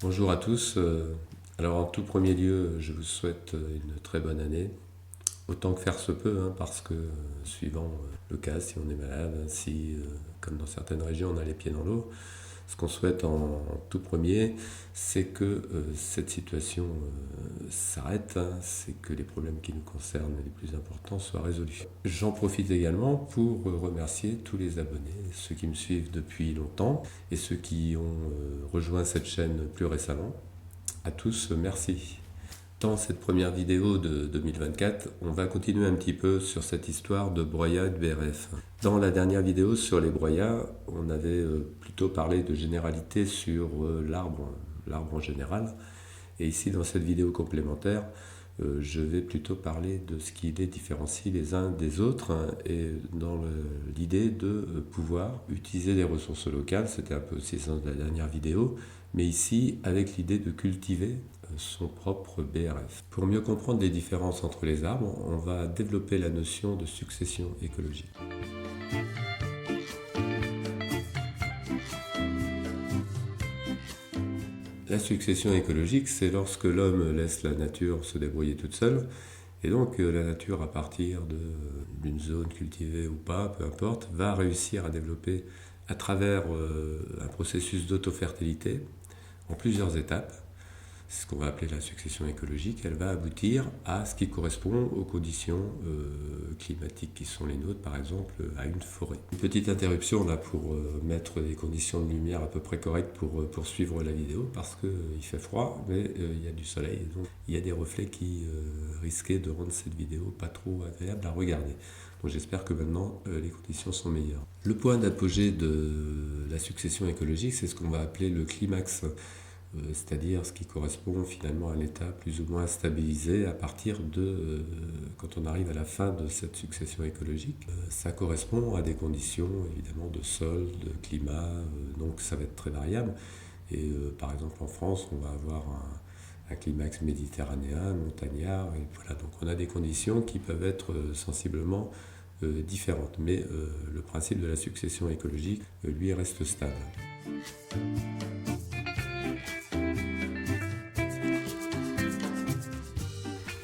Bonjour à tous. Alors en tout premier lieu, je vous souhaite une très bonne année, autant que faire se peut, hein, parce que suivant le cas, si on est malade, si comme dans certaines régions on a les pieds dans l'eau, ce qu'on souhaite en tout premier, c'est que cette situation s'arrête, hein, c'est que les problèmes qui nous concernent les plus importants soient résolus. J'en profite également pour remercier tous les abonnés, ceux qui me suivent depuis longtemps et ceux qui ont rejoint cette chaîne plus récemment. À tous, merci. Dans cette première vidéo de 2024, on va continuer un petit peu sur cette histoire de broyat de BRF. Dans la dernière vidéo sur les broyats, on avait plutôt parlé de généralité sur l'arbre en général. Et ici, dans cette vidéo complémentaire, je vais plutôt parler de ce qui les différencie les uns des autres, hein, et dans l'idée de pouvoir utiliser les ressources locales. C'était un peu aussi le sens de la dernière vidéo, mais ici avec l'idée de cultiver son propre BRF. Pour mieux comprendre les différences entre les arbres, on va développer la notion de succession écologique. La succession écologique, c'est lorsque l'homme laisse la nature se débrouiller toute seule, et donc la nature, à partir d'une zone cultivée ou pas, peu importe, va réussir à développer à travers un processus d'autofertilité en plusieurs étapes. C'est ce qu'on va appeler la succession écologique. Elle va aboutir à ce qui correspond aux conditions climatiques qui sont les nôtres, par exemple à une forêt. Une petite interruption là pour mettre des conditions de lumière à peu près correctes pour poursuivre la vidéo, parce qu'il fait froid, mais il y a du soleil, donc il y a des reflets qui risquaient de rendre cette vidéo pas trop agréable à regarder. Donc j'espère que maintenant les conditions sont meilleures. Le point d'apogée de la succession écologique, c'est ce qu'on va appeler le climax, c'est-à-dire ce qui correspond finalement à l'état plus ou moins stabilisé à partir de quand on arrive à la fin de cette succession écologique. Ça correspond à des conditions évidemment de sol, de climat, donc ça va être très variable. Et par exemple en France, on va avoir un climax méditerranéen, montagnard, et voilà, donc on a des conditions qui peuvent être sensiblement différentes. Mais le principe de la succession écologique, lui, reste stable.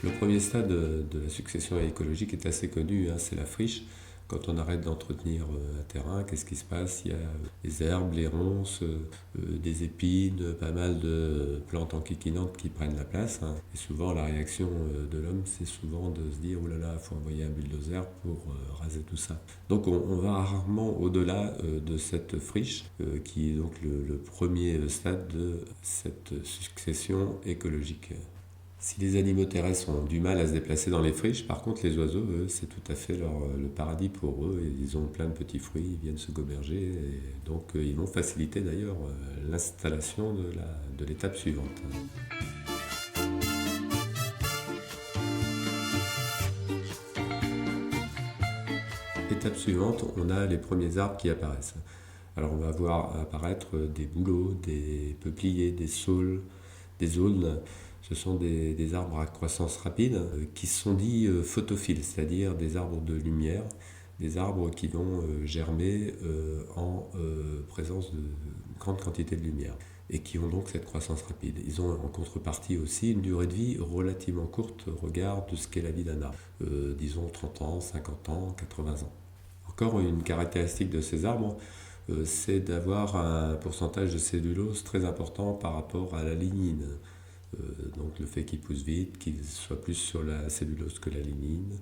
Le premier stade de la succession écologique est assez connu, hein, c'est la friche. Quand on arrête d'entretenir un terrain, qu'est-ce qui se passe? Il y a des herbes, les ronces, des épines, pas mal de plantes enquiquinantes qui prennent la place, hein. Et souvent, la réaction de l'homme, c'est souvent de se dire « Oh là là, il faut envoyer un bulldozer pour raser tout ça ». Donc on va rarement au-delà de cette friche, qui est donc le premier stade de cette succession écologique. Si les animaux terrestres ont du mal à se déplacer dans les friches, par contre les oiseaux, eux, c'est tout à fait le paradis pour eux. Et ils ont plein de petits fruits, ils viennent se goberger, et donc ils vont faciliter d'ailleurs l'installation de l'étape suivante. Étape suivante, on a les premiers arbres qui apparaissent. Alors on va voir apparaître des bouleaux, des peupliers, des saules, des aulnes. Ce sont des arbres à croissance rapide qui sont dits photophiles, c'est-à-dire des arbres de lumière, des arbres qui vont germer en présence de grande quantité de lumière et qui ont donc cette croissance rapide. Ils ont en contrepartie aussi une durée de vie relativement courte au regard de ce qu'est la vie d'un arbre, disons 30 ans, 50 ans, 80 ans. Encore une caractéristique de ces arbres, c'est d'avoir un pourcentage de cellulose très important par rapport à la lignine. Donc le fait qu'ils poussent vite, qu'ils soient plus sur la cellulose que la lignine,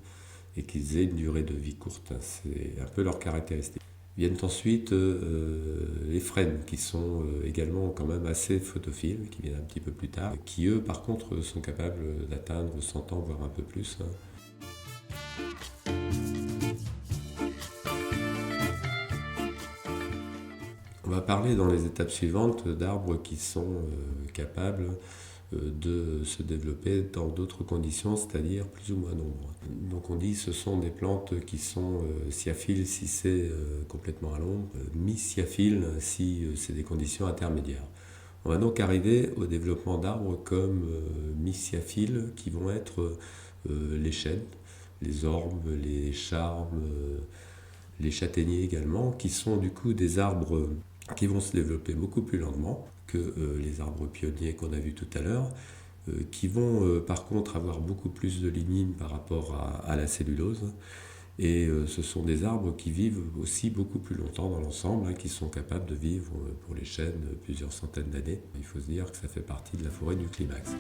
et qu'ils aient une durée de vie courte, c'est un peu leur caractéristique. Viennent ensuite les frênes, qui sont également quand même assez photophiles, qui viennent un petit peu plus tard, qui eux par contre sont capables d'atteindre 100 ans, voire un peu plus, hein. On va parler dans les étapes suivantes d'arbres qui sont capables de se développer dans d'autres conditions, c'est-à-dire plus ou moins nombreux. Donc on dit que ce sont des plantes qui sont sciaphiles si c'est complètement à l'ombre, mi-sciaphiles si c'est des conditions intermédiaires. On va donc arriver au développement d'arbres comme mi-sciaphiles qui vont être les chênes, les orbes, les charmes, les châtaigniers également, qui sont du coup des arbres qui vont se développer beaucoup plus lentement que les arbres pionniers qu'on a vus tout à l'heure, qui vont par contre avoir beaucoup plus de lignine par rapport à la cellulose. Et ce sont des arbres qui vivent aussi beaucoup plus longtemps dans l'ensemble, qui sont capables de vivre pour les chênes plusieurs centaines d'années. Il faut se dire que ça fait partie de la forêt du climax.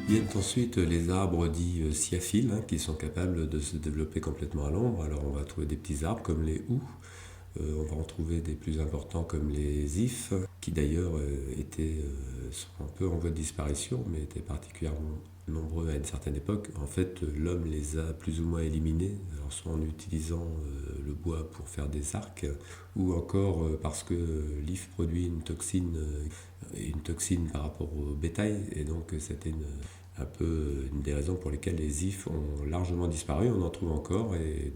Viennent ensuite les arbres dits sciaphiles, qui sont capables de se développer complètement à l'ombre. Alors on va trouver des petits arbres comme les houx. On va en trouver des plus importants comme les ifs, qui d'ailleurs sont un peu en voie de disparition, mais étaient particulièrement nombreux à une certaine époque. En fait, l'homme les a plus ou moins éliminés, alors soit en utilisant le bois pour faire des arcs, ou encore parce que l'if produit une toxine par rapport au bétail, et donc c'était un peu une des raisons pour lesquelles les ifs ont largement disparu. On en trouve encore, et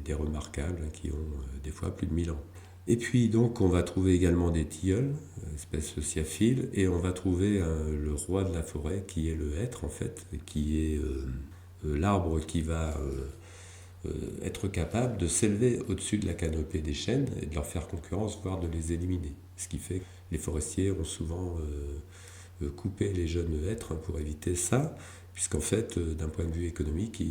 des remarquables qui ont des fois plus de 1000 ans. Et puis donc on va trouver également des tilleuls, espèces sciaphiles, et on va trouver le roi de la forêt qui est le hêtre en fait, qui est l'arbre qui va être capable de s'élever au-dessus de la canopée des chênes et de leur faire concurrence, voire de les éliminer. Ce qui fait que les forestiers ont souvent coupé les jeunes hêtres pour éviter ça, puisqu'en fait, d'un point de vue économique,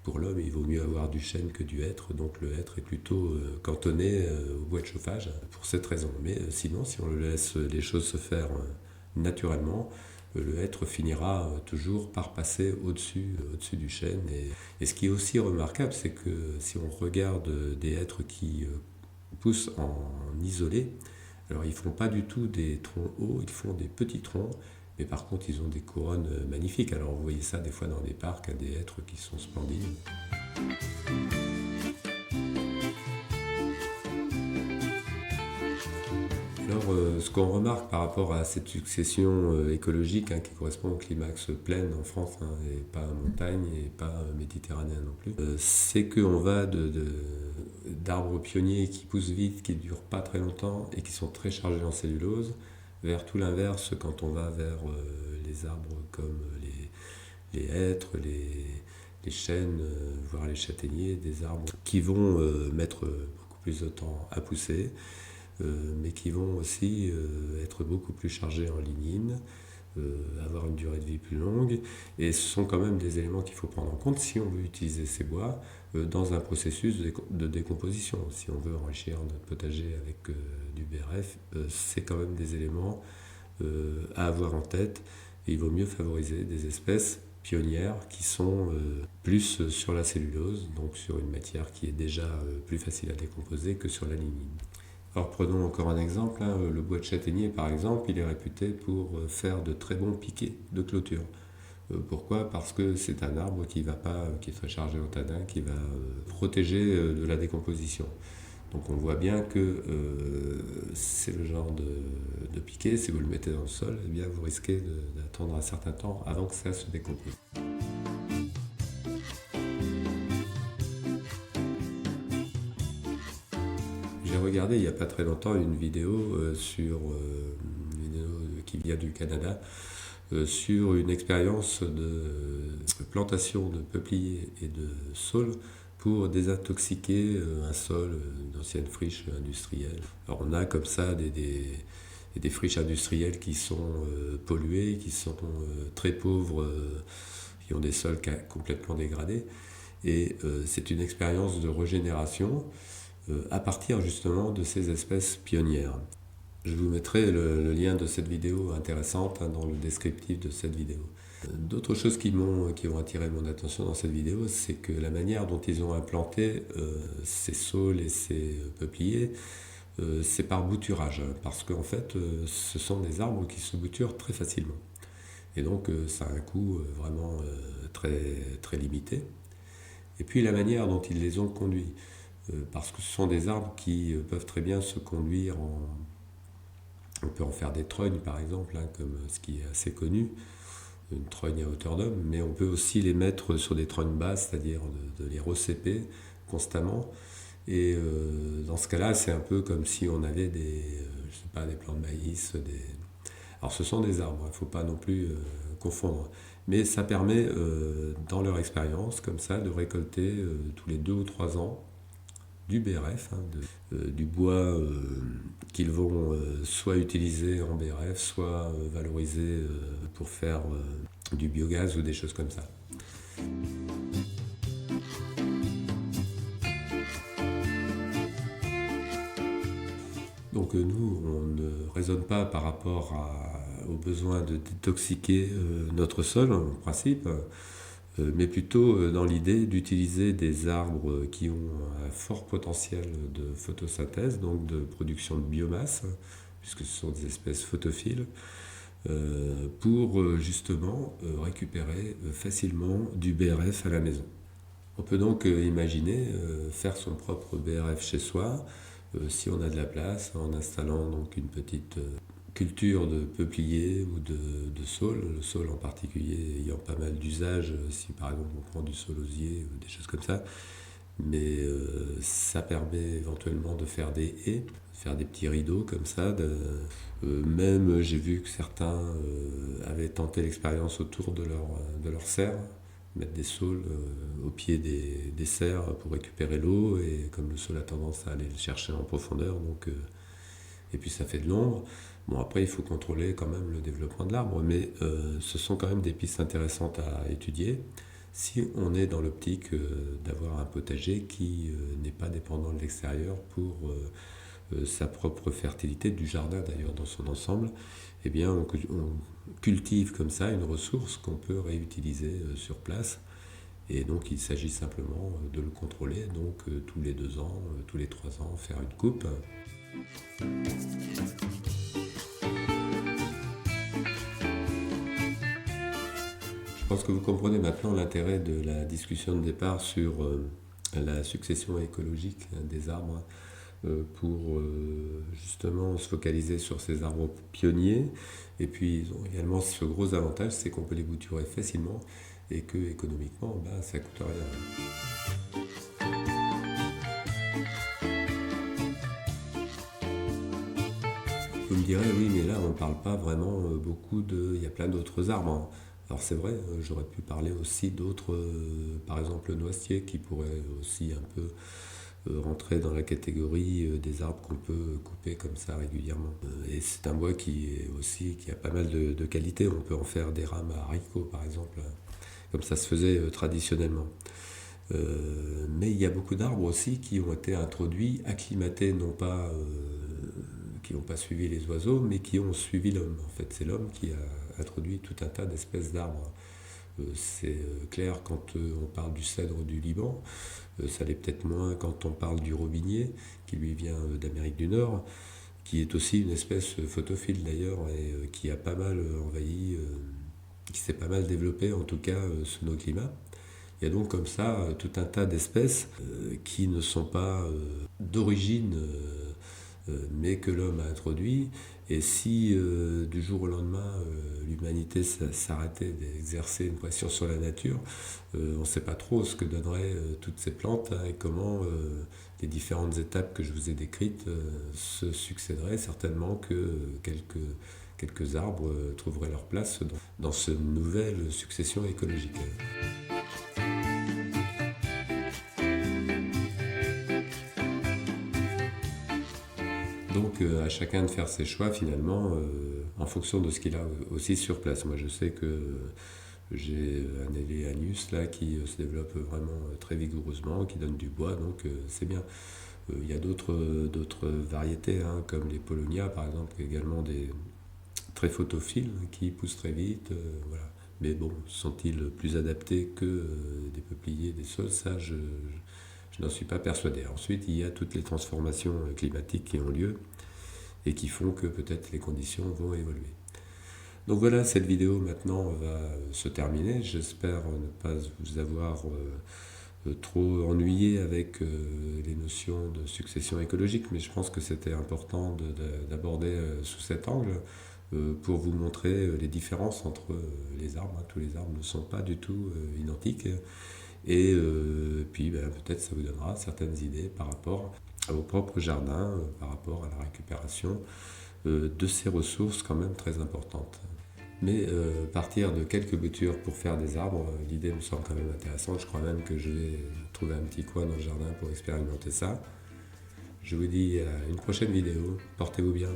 pour l'homme, il vaut mieux avoir du chêne que du hêtre, donc le hêtre est plutôt cantonné au bois de chauffage pour cette raison. Mais sinon, si on laisse les choses se faire naturellement, le hêtre finira toujours par passer au-dessus du chêne. Et ce qui est aussi remarquable, c'est que si on regarde des hêtres qui poussent en isolé, alors ils ne font pas du tout des troncs hauts, ils font des petits troncs, mais par contre ils ont des couronnes magnifiques. Alors vous voyez ça des fois dans des parcs, des hêtres qui sont splendides. Alors, ce qu'on remarque par rapport à cette succession écologique qui correspond au climax plaine en France, et pas montagne et pas méditerranéen non plus, c'est qu'on va d'arbres pionniers qui poussent vite, qui ne durent pas très longtemps et qui sont très chargés en cellulose, vers tout l'inverse quand on va vers les arbres comme les hêtres, les chênes, voire les châtaigniers, des arbres qui vont mettre beaucoup plus de temps à pousser, mais qui vont aussi être beaucoup plus chargés en lignine, avoir une durée de vie plus longue. Et ce sont quand même des éléments qu'il faut prendre en compte si on veut utiliser ces bois dans un processus de décomposition. Si on veut enrichir notre potager avec du BRF, c'est quand même des éléments à avoir en tête. Et il vaut mieux favoriser des espèces pionnières qui sont plus sur la cellulose, donc sur une matière qui est déjà plus facile à décomposer que sur la lignine. Alors prenons encore un exemple, le bois de châtaignier par exemple, il est réputé pour faire de très bons piquets de clôture. Pourquoi ? Parce que c'est un arbre qui est très chargé en tanin, qui va protéger de la décomposition. Donc on voit bien que c'est le genre de piquet, si vous le mettez dans le sol, eh bien vous risquez d'attendre un certain temps avant que ça se décompose. J'ai regardé il n'y a pas très longtemps une vidéo qui vient du Canada sur une expérience de plantation de peupliers et de saules pour désintoxiquer un sol d'anciennes friches industrielles. Alors on a comme ça des friches industrielles qui sont polluées, qui sont très pauvres, qui ont des sols complètement dégradés. Et c'est une expérience de régénération à partir justement de ces espèces pionnières. Je vous mettrai le lien de cette vidéo intéressante dans le descriptif de cette vidéo. D'autres choses qui ont attiré mon attention dans cette vidéo, c'est que la manière dont ils ont implanté ces saules et ces peupliers, c'est par bouturage, parce qu'en fait, ce sont des arbres qui se bouturent très facilement. Et donc, ça a un coût vraiment très, très limité. Et puis, la manière dont ils les ont conduits, parce que ce sont des arbres qui peuvent très bien se conduire on peut en faire des trognes par exemple, comme ce qui est assez connu, une trogne à hauteur d'homme, mais on peut aussi les mettre sur des trognes basses, c'est-à-dire de les recéper constamment. Et dans ce cas-là, c'est un peu comme si on avait des plants de maïs. Alors ce sont des arbres, il ne faut pas non plus confondre. Mais ça permet, dans leur expérience, comme ça, de récolter tous les 2 ou 3 ans du BRF, hein, du bois qu'ils vont soit utiliser en BRF, soit valoriser pour faire du biogaz ou des choses comme ça. Donc nous, on ne raisonne pas par rapport au besoin de détoxiquer notre sol, en principe, mais plutôt dans l'idée d'utiliser des arbres qui ont un fort potentiel de photosynthèse, donc de production de biomasse, puisque ce sont des espèces photophiles, pour justement récupérer facilement du BRF à la maison. On peut donc imaginer faire son propre BRF chez soi, si on a de la place, en installant donc une petite culture de peuplier ou de saule, le saule en particulier ayant pas mal d'usages, si par exemple on prend du saulosier ou des choses comme ça, mais ça permet éventuellement de faire des haies, faire des petits rideaux comme ça. Même j'ai vu que certains avaient tenté l'expérience autour de leur serre, mettre des saules au pied des serres pour récupérer l'eau, et comme le saule a tendance à aller le chercher en profondeur, donc, et puis ça fait de l'ombre. Bon, après il faut contrôler quand même le développement de l'arbre, mais ce sont quand même des pistes intéressantes à étudier si on est dans l'optique d'avoir un potager qui n'est pas dépendant de l'extérieur pour sa propre fertilité, du jardin d'ailleurs dans son ensemble. Eh bien on cultive comme ça une ressource qu'on peut réutiliser sur place. Et donc il s'agit simplement de le contrôler, donc tous les 2 ans, tous les 3 ans, faire une coupe. Je pense que vous comprenez maintenant l'intérêt de la discussion de départ sur la succession écologique des arbres, pour justement se focaliser sur ces arbres pionniers. Et puis ils ont également ce gros avantage, c'est qu'on peut les bouturer facilement et que économiquement, ben, ça ne coûte rien. Vous me direz, oui, mais là on ne parle pas vraiment beaucoup de... Il y a plein d'autres arbres, hein. Alors c'est vrai, j'aurais pu parler aussi d'autres, par exemple le noisetier, qui pourrait aussi un peu rentrer dans la catégorie des arbres qu'on peut couper comme ça régulièrement. Et c'est un bois qui a pas mal de qualités. On peut en faire des rames à haricots par exemple, comme ça se faisait traditionnellement. Mais il y a beaucoup d'arbres aussi qui ont été introduits, acclimatés, non pas qui n'ont pas suivi les oiseaux, mais qui ont suivi l'homme. En fait, c'est l'homme qui a introduit tout un tas d'espèces d'arbres. C'est clair quand on parle du cèdre du Liban, ça l'est peut-être moins quand on parle du robinier, qui lui vient d'Amérique du Nord, qui est aussi une espèce photophile d'ailleurs, et qui a pas mal envahi, qui s'est pas mal développé en tout cas sous nos climats. Il y a donc comme ça tout un tas d'espèces qui ne sont pas d'origine, mais que l'homme a introduit. Et si du jour au lendemain l'humanité s'arrêtait d'exercer une pression sur la nature, on ne sait pas trop ce que donneraient toutes ces plantes, hein, et comment les différentes étapes que je vous ai décrites se succéderaient. Certainement que quelques arbres trouveraient leur place dans cette nouvelle succession écologique. Donc à chacun de faire ses choix finalement en fonction de ce qu'il a aussi sur place. Moi je sais que j'ai un Eleanus là qui se développe vraiment très vigoureusement, qui donne du bois, donc c'est bien. Il y a d'autres variétés, hein, comme les Paulownia par exemple, également des très photophiles qui poussent très vite. Voilà. Mais bon, sont-ils plus adaptés que des peupliers, des saules? Ça, je n'en suis pas persuadé. Ensuite, il y a toutes les transformations climatiques qui ont lieu et qui font que peut-être les conditions vont évoluer. Donc voilà, cette vidéo maintenant va se terminer. J'espère ne pas vous avoir trop ennuyé avec les notions de succession écologique, mais je pense que c'était important d'aborder sous cet angle pour vous montrer les différences entre les arbres. Tous les arbres ne sont pas du tout identiques. Et puis peut-être ça vous donnera certaines idées par rapport à vos propres jardins, par rapport à la récupération de ces ressources quand même très importantes. Mais partir de quelques boutures pour faire des arbres, l'idée me semble quand même intéressante. Je crois même que je vais trouver un petit coin dans le jardin pour expérimenter ça. Je vous dis à une prochaine vidéo. Portez-vous bien.